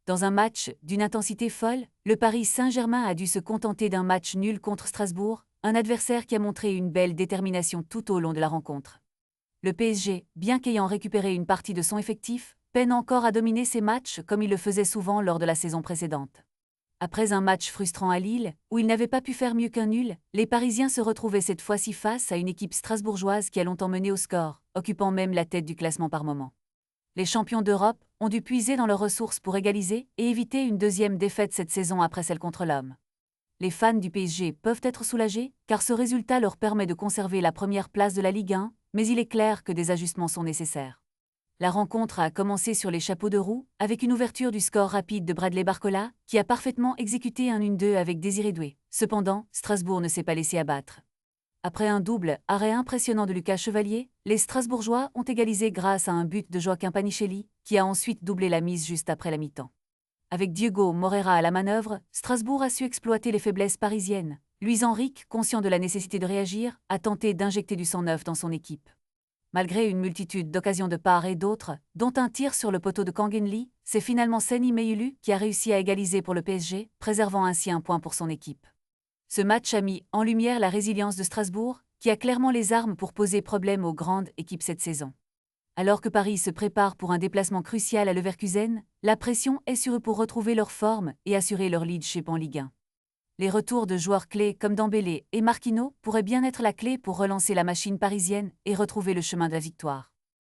Dans un match d'une intensité folle, le Paris Saint-Germain a dû se contenter d'un match nul contre Strasbourg, un adversaire qui a montré une belle détermination tout au long de la rencontre. Le PSG, bien qu'ayant récupéré une partie de son effectif, peine encore à dominer ses matchs comme il le faisait souvent lors de la saison précédente. Après un match frustrant à Lille, où ils n'avaient pas pu faire mieux qu'un nul, les Parisiens se retrouvaient cette fois-ci face à une équipe strasbourgeoise qui a longtemps mené au score, occupant même la tête du classement par moment. Les champions d'Europe ont dû puiser dans leurs ressources pour égaliser et éviter une deuxième défaite cette saison après celle contre l'Homme. Les fans du PSG peuvent être soulagés, car ce résultat leur permet de conserver la première place de la Ligue 1, mais il est clair que des ajustements sont nécessaires. La rencontre a commencé sur les chapeaux de roue, avec une ouverture du score rapide de Bradley Barcola, qui a parfaitement exécuté un 1-2 avec Désiré Doué. Cependant, Strasbourg ne s'est pas laissé abattre. Après un double arrêt impressionnant de Lucas Chevalier, les Strasbourgeois ont égalisé grâce à un but de Joaquin Panichelli, qui a ensuite doublé la mise juste après la mi-temps. Avec Diego Moreira à la manœuvre, Strasbourg a su exploiter les faiblesses parisiennes. Luis Enrique, conscient de la nécessité de réagir, a tenté d'injecter du sang neuf dans son équipe. Malgré une multitude d'occasions de part et d'autre, dont un tir sur le poteau de Kangin Lee, c'est finalement Seny Meyulu qui a réussi à égaliser pour le PSG, préservant ainsi un point pour son équipe. Ce match a mis en lumière la résilience de Strasbourg, qui a clairement les armes pour poser problème aux grandes équipes cette saison. Alors que Paris se prépare pour un déplacement crucial à Leverkusen, la pression est sur eux pour retrouver leur forme et assurer leur leadership en Ligue 1. Les retours de joueurs clés comme Dembélé et Marquinhos pourraient bien être la clé pour relancer la machine parisienne et retrouver le chemin de la victoire.